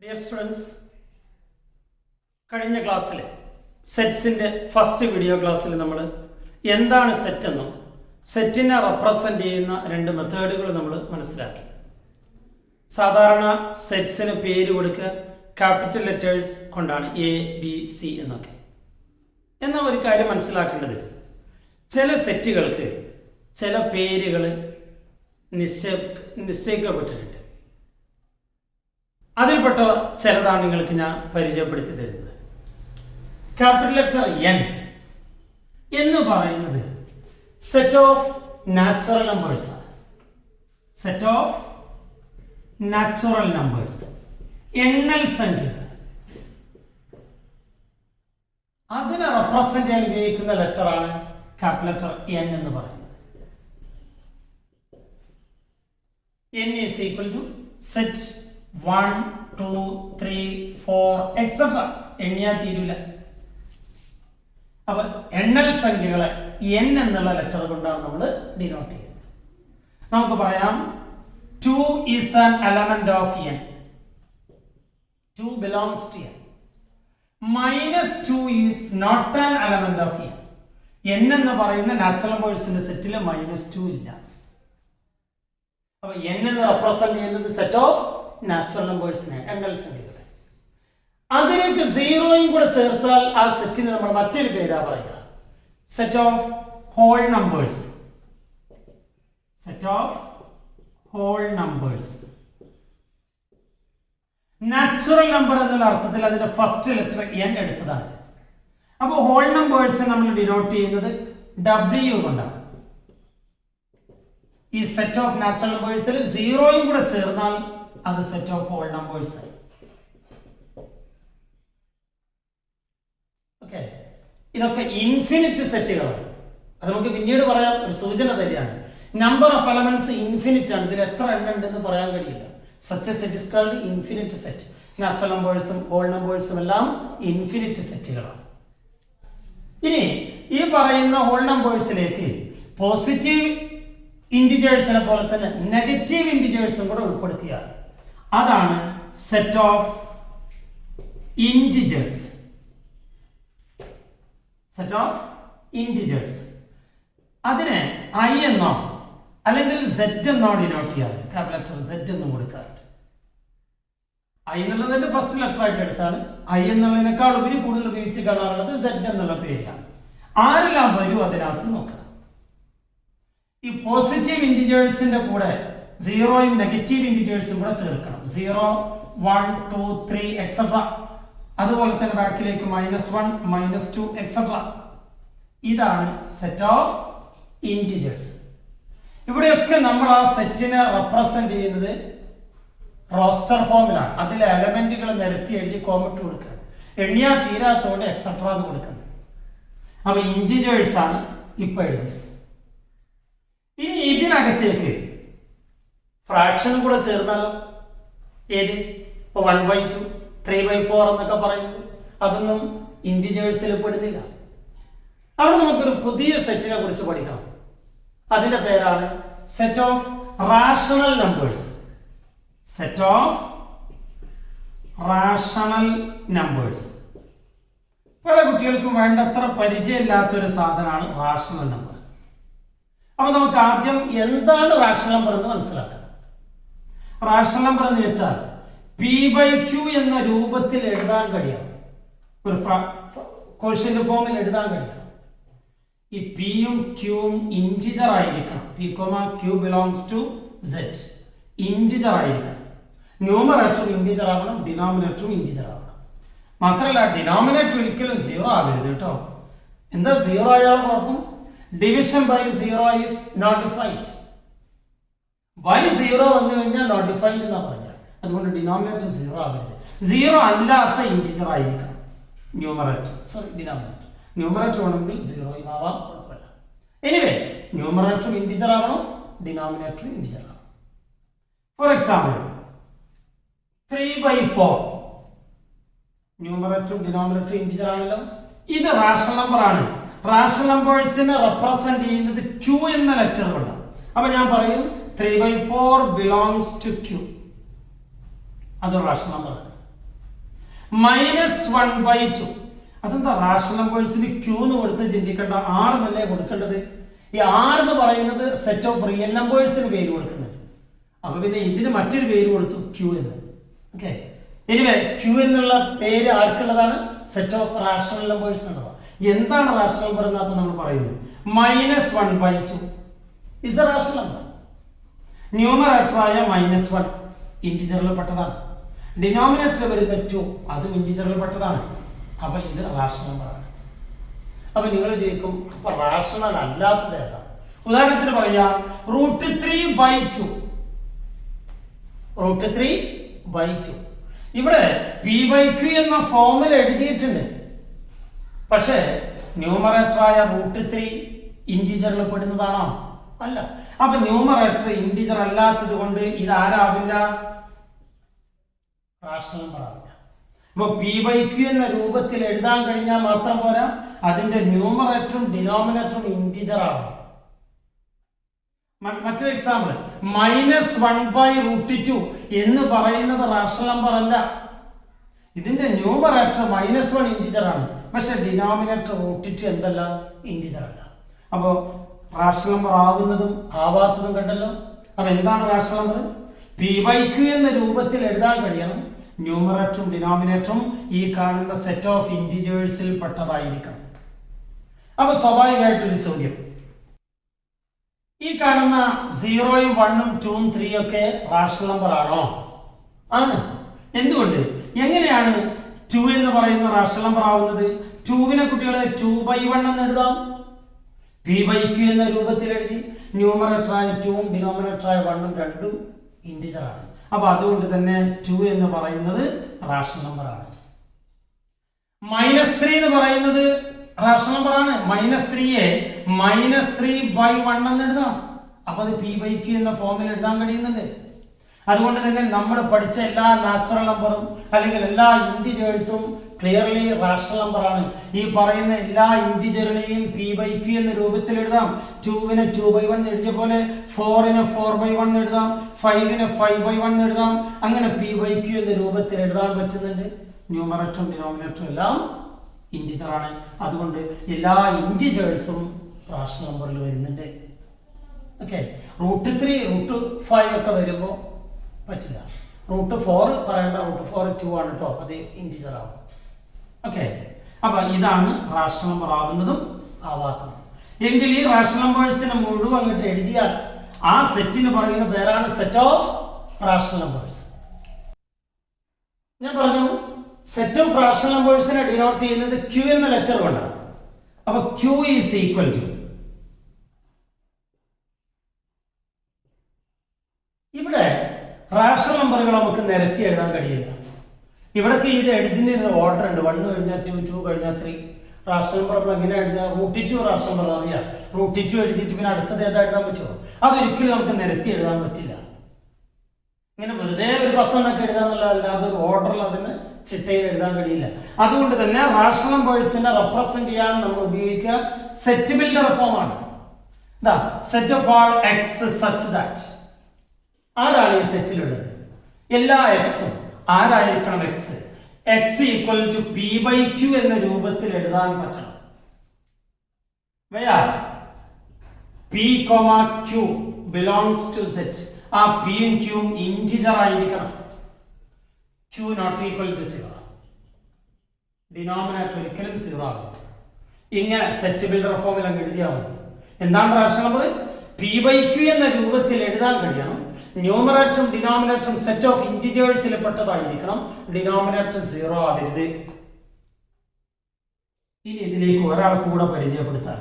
Dear students, കഴിഞ്ഞ ക്ലാസ്സിൽ സെറ്റ്സിൻ്റെ first video ക്ലാസ്സിൽ നമ്മൾ എന്താണ് സെറ്റ് എന്നും സെറ്റിനെ റെപ്രസെൻ്റ് ചെയ്യുന്ന രണ്ട് മെത്തേഡുകൾ നമ്മൾ മനസ്സിലാക്കി. സാധാരണ സെറ്റ്സിന് പേര് കൊടുക്കുക ക്യാപിറ്റൽ ലെറ്റേഴ്സ് കൊണ്ടാണ്, എ ബി സി എന്നൊക്കെ. എന്നാൽ ഒരു കാര്യം മനസ്സിലാക്കേണ്ടത്, ചില സെറ്റുകൾക്ക് ചില പേരുകൾ നിശ്ചയിക്കപ്പെട്ടിട്ടുണ്ട്. അതിൽപ്പെട്ട ചിലതാണ് നിങ്ങൾക്ക് ഞാൻ പരിചയപ്പെടുത്തി തരുന്നത്. ക്യാപിറ്റൽ ലെറ്റർ എൻ എന്ന് പറയുന്നത് സെറ്റ് ഓഫ് നാച്ചുറൽ നമ്പേഴ്സ് ആണ്. സെറ്റ് ഓഫ് നാച്ചുറൽ നമ്പേഴ്സ്, എണ്ണൽ സംഖ്യകൾ. അതിനെ റെപ്രസെന്റ് ചെയ്യാൻ ഉപയോഗിക്കുന്ന ലെറ്ററാണ് ക്യാപിറ്റൽ ലെറ്റർ എൻ എന്ന് പറയുന്നത്. n is equal to set 1, 2, 3, 4 etc. എണ്ണിയാ തീരൂല. അപ്പൊ എണ്ണൽ സംഖ്യകളെ n എന്നുള്ള ലെറ്റർ കൊണ്ടാണ് നമ്മൾ ഡിനോട്ട് ചെയ്യുന്നത്. നമുക്ക് പറയാം 2 is an element of n. 2 belongs to n. -2 is not an element of n. n എന്ന് പറയുന്ന നാച്ചുറൽ നമ്പേഴ്സിന്റെ സെറ്റിൽ -2 ഇല്ല. അപ്പൊ n എന്ന് റെപ്രസെന്റ് ചെയ്യുന്നത് സെറ്റ് ഓഫ് നാച്ചുറൽ നമ്പേഴ്സിനെ, എണ്ണൽ സംഖ്യകളെ. അതിലേക്ക് സീറോയും കൂടെ ചേർത്താൽ ആ സെറ്റിന് നമ്മൾ മറ്റൊരു പേരാ പറയുക, set of whole numbers. Set of whole numbers. Natural number എന്നുള്ള അർത്ഥത്തിൽ അതിന്റെ ഫസ്റ്റ് ലെറ്റർ n എടുത്തതാണ്. അപ്പോൾ ഹോൾ നമ്പേഴ്സ് നമ്മൾ ഡിനോട്ട് ചെയ്യുന്നത് w കൊണ്ടാണ്. ഈ സെറ്റ് ഓഫ് നാച്ചുറൽ നമ്പേഴ്സിൽ സീറോയും കൂടെ ചേർന്നാൽ അത് സെറ്റ് ഓഫ് ഹോൾ നമ്പേഴ്സ് ആയി. ഓക്കെ, ഇതൊക്കെ ഇൻഫിനിറ്റ് സെറ്റുകളാണ്. അത് നമുക്ക് പിന്നീട് പറയാം, ഒരു സൂചന തരികയാണ്. നമ്പർ ഓഫ് എലമെന്റ്സ് ഇൻഫിനിറ്റ് ആണ്. ഇതിൽ എത്ര എണ്ണം ഉണ്ടെന്ന് പറയാൻ കഴിയില്ല. Such a set is called infinite set. Natural നമ്പേഴ്സും ഹോൾ നമ്പേഴ്സും എല്ലാം ഇൻഫിനിറ്റ് സെറ്റുകളാണ്. ഇനി ഈ പറയുന്ന ഹോൾ നമ്പേഴ്സിലേക്ക് പോസിറ്റീവ് ഇന്റിജേഴ്സിനെ പോലെ തന്നെ നെഗറ്റീവ് ഇന്റിജേഴ്സും കൂടെ ഉൾപ്പെടുത്തിയാൽ അതാണ് set of integers. Set of integers. അതിനെ ഐ എന്നോ അല്ലെങ്കിൽ സെഡ് എന്നോ ഡിനോട്ട് ചെയ്യാറുണ്ട്. ക്യാപിറ്റൽ ലെറ്റർ സെഡ് എന്നും കൊടുക്കാറുണ്ട്. ഐ എന്നുള്ളതിന്റെ ഫസ്റ്റ് ലെറ്റർ ആയിട്ട് എടുത്താണ്. ഐ എന്നുള്ളതിനേക്കാൾ ഉപരി കൂടുതൽ ഉപയോഗിച്ച് കാണാറുള്ളത് സെഡ് എന്നുള്ള പേരിലാണ്. ആരെല്ലാം വരും അതിനകത്ത് നോക്കുക. ഈ പോസിറ്റീവ് ഇന്റിജേഴ്സിന്റെ കൂടെ സീറോയും നെഗറ്റീവ് ഇന്റിജേഴ്സും കൂടെ ചേർക്കണം. 0, 1, 2, 3 എക്സെട്ര. അതുപോലെ തന്നെ ബാക്കിലേക്ക് -1, -2 എക്സെട്ര. ഇതാണ് സെറ്റ് ഓഫ് ഇന്റിജേഴ്സ്. ഇവിടെയൊക്കെ നമ്മൾ ആ സെറ്റിനെ റെപ്രസെന്റ് ചെയ്യുന്നത് റോസ്റ്റർ ഫോമിലാണ്. അതിലെ എലമെന്റുകൾ നിരത്തി എഴുതി കോമറ്റ് കൊടുക്കുകയാണ്. എണ്ണിയാ തീരാത്തോടെ എക്സെട്ര എന്ന് കൊടുക്കുന്നത്. അപ്പൊ ഇന്റിജേഴ്സ് ആണ് ഇപ്പൊ എഴുതിയത്. ഇനി ഇതിനകത്തേക്ക് ഫ്രാക്ഷനും കൂടെ ചേർന്നാലോ? ഏത്? ഇപ്പൊ 1/2, 3/4 എന്നൊക്കെ പറയുന്നത് അതൊന്നും ഇന്റിജേഴ്സിൽ പെടുന്നില്ല. അവിടെ നമുക്കൊരു പുതിയ സെറ്റിനെ കുറിച്ച് പഠിക്കണം. അതിന്റെ പേരാണ് set of rational numbers. Set of rational numbers. പല കുട്ടികൾക്കും വേണ്ടത്ര പരിചയമില്ലാത്തൊരു സാധനമാണ് റാഷണൽ നമ്പർ. അപ്പൊ നമുക്ക് ആദ്യം എന്താണ് റാഷണൽ നമ്പർ എന്ന് മനസ്സിലാക്കണം. റാഷണൽ നമ്പർ എന്ന് വെച്ചാൽ p/q എന്ന രൂപത്തിൽ എഴുതാൻ കഴിയണം. ഒരു ക്വോഷ്യന്റ് ഫോമിൽ എഴുതാൻ കഴിയണം. ഈ പിയും ക്യൂവും ഇന്റിജർ ആയിരിക്കണം. p, q belongs to z. Integer ആയിരിക്കണം. ന്യൂമറേറ്ററും ഇന്റിജർ ആവണം, ഡിനോമിനേറ്ററും ഇന്റിജർ ആവണം. മാത്രമല്ല ഡിനോമിനേറ്റർ ഒരിക്കലും 0 ആവരുത് കേട്ടോ. എന്താ 0 ആയാൽ കുഴപ്പം? Division by 0 is not defined. By 0 വന്നു കഴിഞ്ഞാൽ നോട്ട് ഡിഫൈൻഡ് എന്നാ പറഞ്ഞാൽ. അതുകൊണ്ട് ഡിനോമിനേറ്റർ 0 ആവരുത്. 0 അല്ലാത്ത ഇന്റിജർ ആയിരിക്കണം ന്യൂമറേറ്റർ, സോറി ഡിനോമിനേറ്റർ. ന്യൂമറേറ്റർ വേണമെങ്കിൽ 0 ആവാം, കുഴപ്പമില്ല. എനിവേ ന്യൂമറേറ്ററും ഇന്റിജർ ആവണം, ഡിനോമിനേറ്ററും ഇന്റിജർ ആവണം. ഫോർ എക്സാമ്പിൾ 3/4 ന്യൂമറേറ്ററും ഡിനോമിനേറ്ററും ഇന്റിജർ ആണല്ലോ. ഇത് റാഷണൽ നമ്പർ ആണ്. റാഷണൽ നമ്പേഴ്സിനെ റെപ്രസെന്റ് ചെയ്യുന്നത് q എന്ന ലെറ്റർ കൊണ്ടാണ്. അപ്പൊ ഞാൻ പറയും 3/4 belongs to q. അതൊരു റാഷണൽ നമ്പർ. -1/2. അതെന്താ റാഷണൽ നമ്പേഴ്സിന് ക്യൂ എന്ന് കൊടുത്ത് ചിന്തിക്കേണ്ട, ആർ എന്നല്ലേ കൊടുക്കേണ്ടത്? ഈ ആർ എന്ന് പറയുന്നത് സെറ്റ് ഓഫ് റിയൽ നമ്പേഴ്സിന് പേര് കൊടുക്കുന്നുണ്ട്. അപ്പൊ പിന്നെ ഇതിന് മറ്റൊരു പേര് കൊടുത്തു, ക്യൂ എന്ന്. ഓക്കെ, എനിവേ ക്യൂ എന്നുള്ള പേര് ആർക്കുള്ളതാണ്? സെറ്റ് ഓഫ് റാഷണൽ നമ്പേഴ്സ് എന്നുള്ളതാണ്. എന്താണ് റാഷണൽ നമ്പർ എന്ന് അപ്പൊ നമ്മൾ പറയുന്നത്? -1/2 ഇസ് എ റാഷണൽ നമ്പർ. ന്യൂമറേറ്ററായ -1 ഇന്റിജറിൽ പെട്ടതാണ്. ഡിനോമിനേറ്റർ വരുന്ന 2 അതും ഇന്റിജറിൽ പെട്ടതാണ്. അപ്പൊ ഇത് റാഷണൽ നമ്പറാണ്. അപ്പൊ നിങ്ങൾ ചോദിക്കും, അപ്പൊ റാഷണൽ അല്ലാത്തത് ഏതാ? ഉദാഹരണത്തിന് പറയാം, √3/2. √3/2 ഇവിടെ p/q എന്ന ഫോമിൽ എഴുതിയിട്ടുണ്ട്. പക്ഷേ ന്യൂമറേറ്ററായ √3 ഇന്റിജറിൽ പെടുന്നതാണോ? അല്ല. അപ്പൊ ന്യൂമറേറ്റർ ഇന്റിജർ അല്ലാത്തത് കൊണ്ട് ഇത് ആരാവില്ല? റാഷണൽ നമ്പർ ആവില്ല. അപ്പൊ p/q എന്ന രൂപത്തിൽ എഴുതാൻ കഴിഞ്ഞാൽ മാത്രം പോരാ, അതിന്റെ ന്യൂമറേറ്ററും ഡിനോമിനേറ്ററും ഇന്റിജർ ആവണം. മറ്റൊരു എക്സാമ്പിൾ, -1/√2 എന്ന് പറയുന്നത് റാഷണൽ നമ്പർ അല്ല. ഇതിന്റെ ന്യൂമറേറ്റർ -1 ഇന്റിജർ ആണ്, പക്ഷെ ഡിനോമിനേറ്റർ √2 എന്തല്ല? ഇന്റിജർ അല്ല. അപ്പോ റാഷണൽ നമ്പർ ആവുന്നതും ആവാത്തതും കണ്ടല്ലോ. അപ്പൊ എന്താണ് റാഷണൽ നമ്പർ? p/q എന്ന രൂപത്തിൽ എഴുതാൻ കഴിയണം. ന്യൂമറേറ്ററും ഡിനോമിനേറ്ററും ഈ കാണുന്ന സെറ്റ് ഓഫ് ഇന്റിജേഴ്സിൽ പെട്ടതായിരിക്കണം. അപ്പൊ സ്വാഭാവികമായിട്ടൊരു ചോദ്യം, ഈ കാണുന്ന 0, 1, 2, 3 ഒക്കെ റാഷണൽ നമ്പർ ആണോ? ആണ്. എന്തുകൊണ്ട്? എങ്ങനെയാണ് 2 എന്ന് പറയുന്ന റാഷണൽ നമ്പർ ആവുന്നത്? 2വിനെ കുട്ടികളെ 2/1 എന്ന് എഴുതാം. p/q എന്ന രൂപത്തിൽ എഴുതി. ന്യൂമറേറ്ററായ 2ഉം ഡിനോമിനേറ്ററായ 1ഉം രണ്ടും ഇന്റിജർ ആണ്. അപ്പൊ അതുകൊണ്ട് തന്നെ 2 എന്ന് പറയുന്നത് റാഷണൽ നമ്പർ ആണ്. -3 എന്ന് പറയുന്നത് റാഷണൽ നമ്പർ ആണ്. -3യെ -3/1 എന്ന് എഴുതാം. അപ്പൊ അത് p/q എന്ന ഫോമിൽ എഴുതാൻ കഴിയുന്നുണ്ട്. അതുകൊണ്ട് തന്നെ നമ്മൾ പഠിച്ച എല്ലാ നാച്ചുറൽ നമ്പറും അല്ലെങ്കിൽ എല്ലാ ഇന്റിജേഴ്സും ക്ലിയർലി റാഷണൽ നമ്പർ ആണ്. ഈ പറയുന്ന എല്ലാ ഇന്റിജറിനെയും p/q എന്ന രൂപത്തിൽ എഴുതാം. 2വിനെ 2/1 എഴുതിയ പോലെ 4നെ 4/1 എഴുതാം, 5നെ 5/1 എഴുതാം. അങ്ങനെ p/q എന്ന രൂപത്തിൽ എഴുതാൻ പറ്റുന്നുണ്ട്. ന്യൂമറേറ്ററും ഡിനോമിനേറ്ററും എല്ലാം ഇന്റിജർ ആണ്. അതുകൊണ്ട് എല്ലാ ഇന്റിജേഴ്സും റാഷണൽ നമ്പറിൽ വരുന്നുണ്ട്. ഓക്കെ, √3, √5 ഒക്കെ വരുമ്പോൾ പറ്റില്ല. √4 പറയേണ്ട, √4 2 ആണ് കേട്ടോ, അത് ഇന്റിജർ ആവും. ഓക്കെ, അപ്പൊ ഇതാണ് റാഷണൽ നമ്പർ ആവുന്നതും ആവാത്തതും. എങ്കിൽ ഈ റാഷണൽ നമ്പേഴ്സിനെ മുഴുവൻ അങ്ങോട്ട് എഴുതിയാൽ ആ സെറ്റിന് പറയുന്ന പേരാണ് സെറ്റ് ഓഫ് റാഷണൽ നമ്പേഴ്സ്. ഞാൻ പറഞ്ഞു, സെറ്റ് ഓഫ് റാഷണൽ നമ്പേഴ്സിനെ ഡിനോട്ട് ചെയ്യുന്നത് q എന്ന ലെറ്റർ കൊണ്ടാണ്. അപ്പൊ q ഈസ് ഈക്വൽ ടു, ഇവിടെ റാഷണൽ നമ്പറുകൾ നമുക്ക് നിരത്തി എഴുതാൻ കഴിയില്ല. ഇവിടൊക്കെ ഇത് എഴുതുന്ന ഓർഡർ ഉണ്ട്. 1 കഴിഞ്ഞാൽ 2, 2 കഴിഞ്ഞാൽ 3. റാഷണൽ നമ്പർ നമ്മൾ എങ്ങനെ എഴുതുക? √2 റാഷണൽ നമ്പർ അറിയാം. √2 എഴുതിയിട്ട് പിന്നെ അടുത്തത് ഏതാ എഴുതാൻ പറ്റുമോ? അതൊരിക്കലും നമുക്ക് നിരത്തി എഴുതാൻ പറ്റില്ല. ഇങ്ങനെ വെറുതെ ഒരു 10 എണ്ണൊക്കെ എഴുതാന്നല്ലാതെ ഒരു ഓർഡറിൽ അതിന് ചിട്ടയിൽ എഴുതാൻ കഴിയില്ല. അതുകൊണ്ട് തന്നെ റാഷണൽ നമ്പേഴ്സിനെ റെപ്രസെന്റ് ചെയ്യാൻ നമ്മൾ ഉപയോഗിക്കുക സെറ്റ് ബിൽഡർ ഫോം ആണ്. Set of all X such that. ആരാണ് ഈ സെറ്റിലുള്ളത്? എല്ലാ എക്സും ആരായിരിക്കണം? X. X equal to p/q എന്ന രൂപത്തിൽ എഴുതാൻ പറ്റണം. p, q belongs to set. ആ പിയും ക്യൂവും ഇന്റിജർ ആയിരിക്കണം. q not equal to 0. Denominator ഒരിക്കലും 0 ആവില്ല. ഇങ്ങനെ സെറ്റ് ബിൽഡർ ഫോമിൽ അങ്ങ് എഴുതിയാൽ മതി. എന്താണ് റാഷണൽ നമ്പർ? p/q എന്ന രൂപത്തിൽ എഴുതാൻ കഴിയണം. ന്യൂമറേറ്ററും ഡിനോമിനേറ്ററും സെറ്റ് ഓഫ് ഇന്റിജേഴ്സിൽ പെട്ടതായിരിക്കണം. ഡിനോമിനേറ്റർ 0 ആവരുത്. ഇനി ഇതിലേക്ക് ഒരാൾ കൂടെ പരിചയപ്പെടുത്താൻ,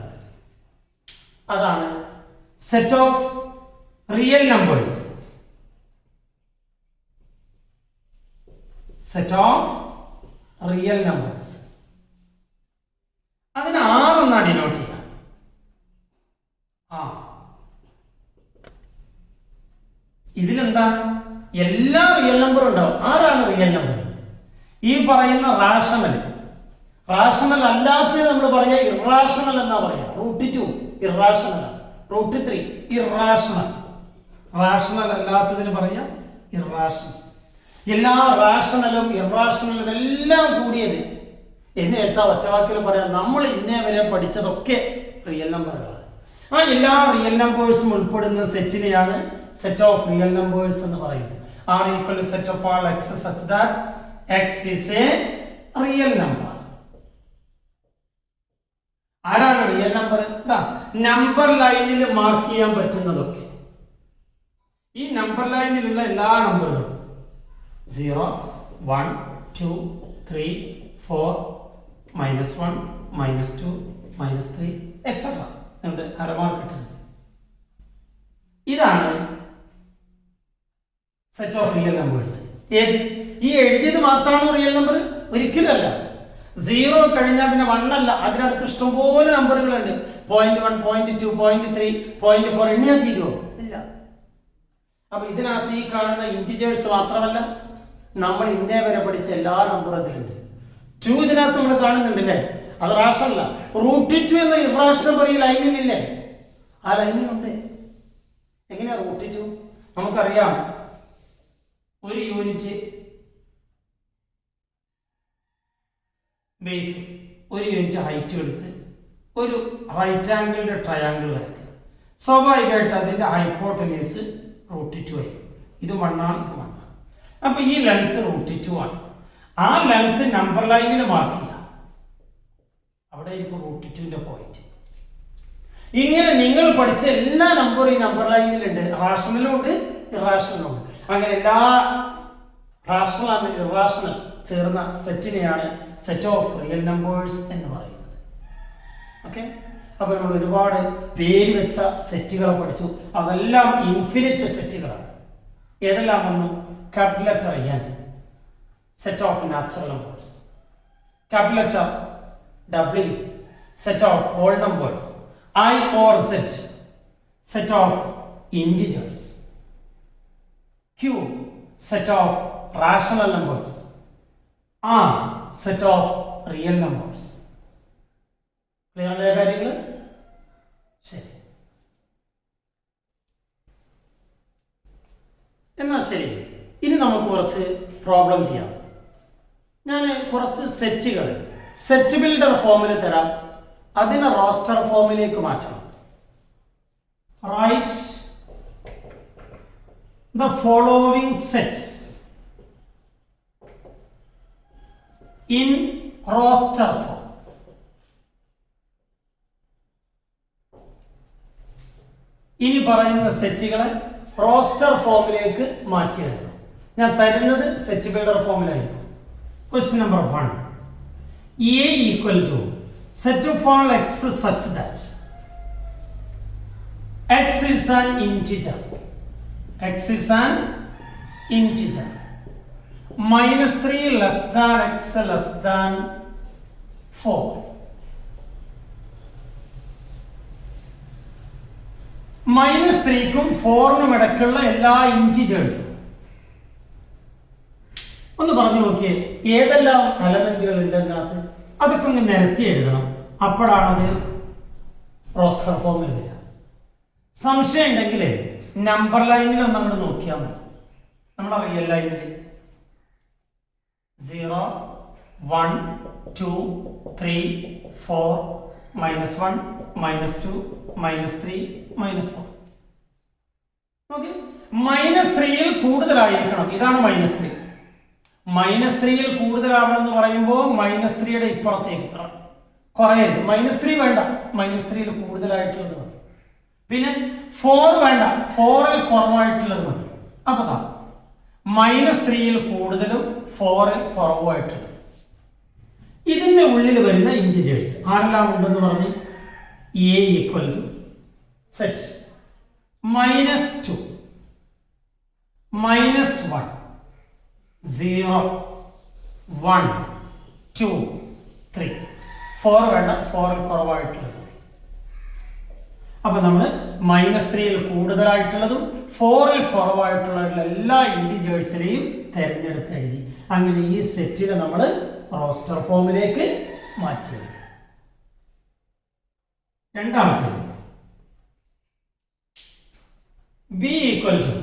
അതാണ് set of real numbers. Set of real numbers അതിന് 6 എന്നാ ഡിനോട്ട് ചെയ്യാം. ഇതിലെന്താണ്? എല്ലാ റിയൽ നമ്പറും ഉണ്ടാവും. ആരാണ് റിയൽ നമ്പർ? ഈ പറയുന്ന റാഷണൽ. റാഷണൽ അല്ലാത്തത് നമ്മൾ പറയാ ഇറാഷണൽ എന്നാ പറയാ. √2 ഇറാഷണൽ, √3 ഇറാഷണൽ. റാഷണൽ അല്ലാത്തതിന് പറയാ ഇറാഷണൽ. എല്ലാ റാഷണലും ഇറാഷണലും എല്ലാം കൂടിയത് എന്ന് വെച്ചാൽ ഒറ്റവാക്കിൽ പറയാം, നമ്മൾ ഇന്നേ വരെ പഠിച്ചതൊക്കെ റിയൽ നമ്പറുകളാണ്. ആ എല്ലാ റിയൽ നമ്പേഴ്സും ഉൾപ്പെടുന്ന സെറ്റിനെയാണ് സെറ്റ് ഓഫ് റിയൽ നമ്പേഴ്സ് എന്ന് പറയുന്നത്. R equal to set of all X such that X is a real number. ആരാണ് റിയൽ നമ്പർ? നമ്പർ ലൈനിൽ മാർക്ക് ചെയ്യാൻ പറ്റുന്നതൊക്കെ, ഈ നമ്പർ ലൈനിലുള്ള എല്ലാ നമ്പറുകളും 0, 1, 2, 3, 4, -1, -2, -3 എക്സെട്ര നമ്മുടെ അരമാർക്ക് കിട്ടുന്നത്. ഇതാണ് സെറ്റ് ഓഫ് റിയൽ നമ്പേഴ്സ്. ഈ എഴുതിയത് മാത്രമാണോ റിയൽ നമ്പർ? ഒരിക്കലല്ല. 0 കഴിഞ്ഞാൽ പിന്നെ 1 അല്ല, അതിനടുത്ത് ഇഷ്ടംപോലെ നമ്പറുകളുണ്ട്. 0.1, 0.2, 0.3, 0.4 എണ്ണിയാൽ തീരുമോ? ഇല്ല. അപ്പൊ ഇതിനകത്ത് ഈ കാണുന്ന ഇന്റിജേഴ്സ് മാത്രമല്ല, നമ്മൾ ഇന്നേ വരെ പഠിച്ച എല്ലാ നമ്പറും അതിലുണ്ട്. 2 ഇതിനകത്ത് നമ്മൾ കാണുന്നുണ്ടല്ലേ, അത് റാഷനല്ല. √2 എന്ന ഇറാഷണൽ പറയും ലൈനിലില്ലേ, ആ ലൈനിലുണ്ട്. എങ്ങനെയാ √2? നമുക്കറിയാം, ഒരു യൂണിറ്റ് ബേസ്, ഒരു യൂണിറ്റ് ഹൈറ്റ് എടുത്ത് ഒരു റൈറ്റ് ആംഗിളിന്റെ ട്രയാംഗിൾ വരയ്ക്കുക. സ്വാഭാവികമായിട്ട് അതിന്റെ ഹൈപ്പോട്ടനീസ് √2 ആയിരിക്കും. ഇത് 1 ആണ്, ഇത് 1 ആണ്. അപ്പൊ ഈ ലെങ്ത് √2 ആണ്. ആ ലെങ്ത് നമ്പർ ലൈനിൽ മാർക്ക് ചെയ്യുക. അവിടെ ആയിരിക്കും √2ന്റെ പോയിന്റ്. ഇങ്ങനെ നിങ്ങൾ പഠിച്ച എല്ലാ നമ്പറും ഈ നമ്പർ ലൈനിലുണ്ട്. റാഷണലും ഉണ്ട്, ഇറാഷണലും ഉണ്ട്. അങ്ങനെ എല്ലാ റാഷണൽ ആൻഡ് ഇറാഷണൽ ചേർന്ന സെറ്റിനെയാണ് സെറ്റ് ഓഫ് റിയൽ നമ്പേഴ്സ് എന്ന് പറയുന്നത്. ഓക്കെ, അപ്പൊ നമ്മൾ ഒരുപാട് പേര് വെച്ച സെറ്റുകളെ പഠിച്ചു. അതെല്ലാം ഇൻഫിനിറ്റ് സെറ്റുകളാണ്. ഏതെല്ലാം വന്നു? Capital letter N, set of natural numbers. Capital letter W, set of whole numbers. I or Z, set of integers. Q, set of rational numbers. R, set of real numbers. Clear ആയ കാര്യങ്ങൾ? ശരി. എന്നാൽ ശരി, ഇനി നമുക്ക് കുറച്ച് problem ചെയ്യാം. ഞാൻ കുറച്ച് സെറ്റുകൾ സെറ്റ് ബിൽഡർ ഫോമിൽ തരാം, അതിനെ റോസ്റ്റർ ഫോമിലേക്ക് മാറ്റണം. Write the following sets in roster form. ഇനി പറയുന്ന സെറ്റുകളെ റോസ്റ്റർ ഫോമിലേക്ക് മാറ്റി എഴുതണം. ഞാൻ തരുന്നത് സെറ്റ് ബിൽഡർ ഫോമിലായിരിക്കും. Question number 1, A equal to set of all x such that x is an integer. X is an integer. -3 less than x less than 4. -3ക്കും 4നും ഇടയ്ക്കുള്ള എല്ലാ ഇന്റിജേഴ്സും ഒന്ന് പറഞ്ഞു നോക്കിയേ. ഏതെല്ലാം എലമെന്റുകൾ ഉണ്ട് അതിനകത്ത്? അതൊക്കെ ഒന്ന് നിരത്തി എഴുതണം. അപ്പോഴാണത് റോസ്റ്റർ ഫോമിൽ വരിക. സംശയം ഉണ്ടെങ്കിൽ നമ്പർ ലൈനിൽ ഒന്ന് അങ്ങോട്ട് നോക്കിയാൽ മതി. നമ്മുടെ റിയൽ ലൈനിൽ 0, 1, 2, 3, 4, -1, -2, -3, -4. ഓക്കെ, -3യിൽ കൂടുതലായിരിക്കണം. ഇതാണ് -3. -3യിൽ കൂടുതലാവണം എന്ന് പറയുമ്പോൾ -3യുടെ ഇപ്പുറത്തേക്ക് കുറയരുത്. -3 വേണ്ട, -3യിൽ കൂടുതലായിട്ടുള്ളത് മതി. പിന്നെ 4 വേണ്ട, 4ൽ കുറവായിട്ടുള്ളത് മതി. അപ്പൊ -3യിൽ കൂടുതലും 4ൽ കുറവായിട്ടുള്ളത്. ഇതിന്റെ ഉള്ളിൽ വരുന്ന ഇന്റിജേഴ്സ് ആരെല്ലാം ഉണ്ടെന്ന് പറഞ്ഞ് A equal to set -2, -1, 0, 1, 2, 3. 4 വേണ്ട, 4ൽ കുറവായിട്ടുള്ളത്. അപ്പൊ നമ്മൾ -3യിൽ കൂടുതലായിട്ടുള്ളതും 4ൽ കുറവായിട്ടുള്ള എല്ലാ ഇന്റിജേഴ്സിനെയും തെരഞ്ഞെടുത്ത് എഴുതി. അങ്ങനെ ഈ സെറ്റിനെ നമ്മൾ റോസ്റ്റർ ഫോമിലേക്ക് മാറ്റി എഴുതി. രണ്ടാമത്തേത് B equal to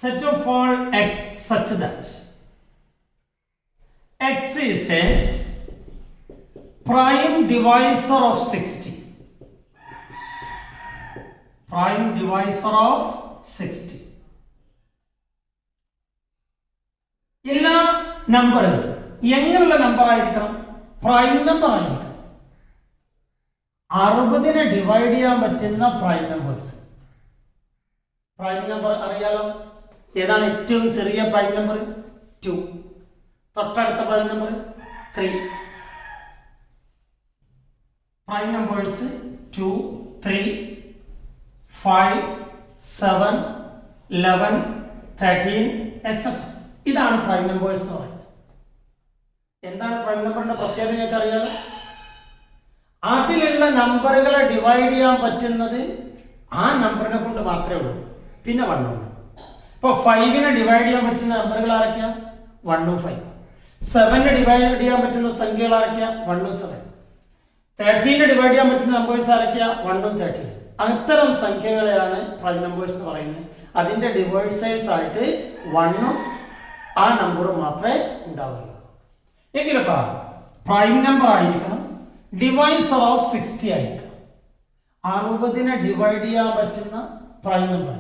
set of all x such that x is a prime divisor of 60. Prime divisor of 60. എല്ലാ നമ്പറുകളും എങ്ങനെയുള്ള നമ്പർ ആയിരിക്കണം? പ്രൈം നമ്പർ ആയിരിക്കണം. 60നെ ഡിവൈഡ് ചെയ്യാൻ പറ്റുന്ന പ്രൈം നമ്പേഴ്സ്. പ്രൈം നമ്പർ അറിയാലോ. ഏതാണ് ഏറ്റവും ചെറിയ പ്രൈം നമ്പർ? 2. തൊട്ടടുത്ത prime number 3. Prime numbers 2, 3, 5, 7, 11, 13 etcetera. ഇതാണ് പ്രൈം നമ്പേഴ്സ് എന്ന് പറയുന്നത്. എന്താണ് പ്രൈം നമ്പറിന്റെ പ്രത്യേകത നിങ്ങൾക്ക് അറിയാലോ. അതിലുള്ള നമ്പറുകളെ ഡിവൈഡ് ചെയ്യാൻ പറ്റുന്നത് ആ നമ്പറിനെ കൊണ്ട് മാത്രമേ ഉള്ളൂ. പിന്നെ 1 ഉണ്ട്. ഇപ്പൊ 5നെ ഡിവൈഡ് ചെയ്യാൻ പറ്റുന്ന നമ്പറുകൾ ആരൊക്കെയാ? 1ഉം 5. 7നെ ഡിവൈഡ് ചെയ്യാൻ പറ്റുന്ന സംഖ്യകൾ ആരൊക്കെയാ? 1ഉം 7. 13നെ ഡിവൈഡ് ചെയ്യാൻ പറ്റുന്ന നമ്പേഴ്സ് ആരൊക്കെയാ? 1ഉം 13. അത്തരം സംഖ്യകളെയാണ് പ്രൈം നമ്പേഴ്സ് എന്ന് പറയുന്നത്. അതിന്റെ ഡിവൈസേഴ്സ് ആയിട്ട് 1ഉം ആ നമ്പറും മാത്രമേ ഉണ്ടാവുകയുള്ളൂ. എങ്കിലപ്പ പ്രൈം നമ്പർ ആയിരിക്കണം, ഡിവൈസർ ഓഫ് 60 ആയിരിക്കണം. 60നെ ഡിവൈഡ് ചെയ്യാൻ പറ്റുന്ന പ്രൈം നമ്പർ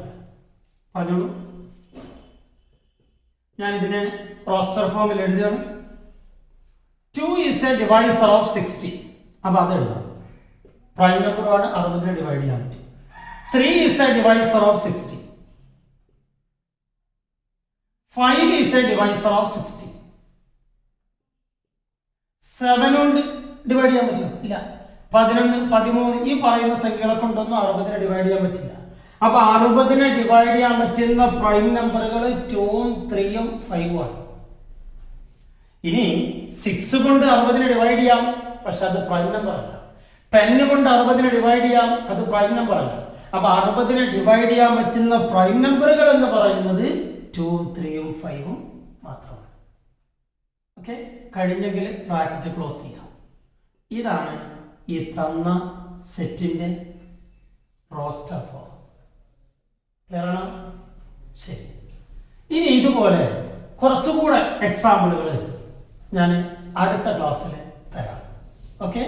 പറഞ്ഞോളൂ. ഞാൻ ഇതിനെ റോസ്റ്റർ ഫോമിൽ എഴുതുകയാണ്. 2 is a divisor of 60. അപ്പൊ അത് എഴുതാം. പ്രൈം നമ്പറുമാണ്, 60നെ ഡിവൈഡ് ചെയ്യാൻ പറ്റും. 3 is a divisor of 60. 5 is a divisor of 60. 7 കൊണ്ട് ഡിവൈഡ് ചെയ്യാൻ പറ്റുമോ? ഇല്ല. 11, 13 ഈ പറയുന്ന സംഖ്യകളെ കൊണ്ടൊന്നും 60നെ ഡിവൈഡ് ചെയ്യാൻ പറ്റില്ല. അപ്പൊ 60നെ ഡിവൈഡ് ചെയ്യാൻ പറ്റുന്ന പ്രൈം നമ്പറുകൾ 2ഉം 3ഉം 5ഉം ആണ്. ഇനി 6 കൊണ്ട് 60നെ ഡിവൈഡ് ചെയ്യാം, പക്ഷെ അത് പ്രൈം നമ്പർ അല്ല. 10 കൊണ്ട് 60നെ ഡിവൈഡ് ചെയ്യാം, അത് പ്രൈം നമ്പർ അല്ല. അപ്പൊ 60നെ ഡിവൈഡ് ചെയ്യാൻ പറ്റുന്ന പ്രൈം നമ്പറുകൾ എന്ന് പറയുന്നത് 2ഉം 3ഉം 5ഉം മാത്രമാണ്. ഓക്കെ, കഴിഞ്ഞെങ്കിൽ ബ്രാക്കറ്റ് ക്ലോസ് ചെയ്യാം. ഇതാണ് ഈ തന്ന സെറ്റിന്റെ റോസ്റ്റർ ഫോം. ക്ലിയർ ആണോ? ശരി. ഇനി ഇതുപോലെ കുറച്ചുകൂടെ എക്സാമ്പിളുകൾ ഞാൻ അടുത്ത ക്ലാസ്സിൽ തരാം. ഓക്കെ.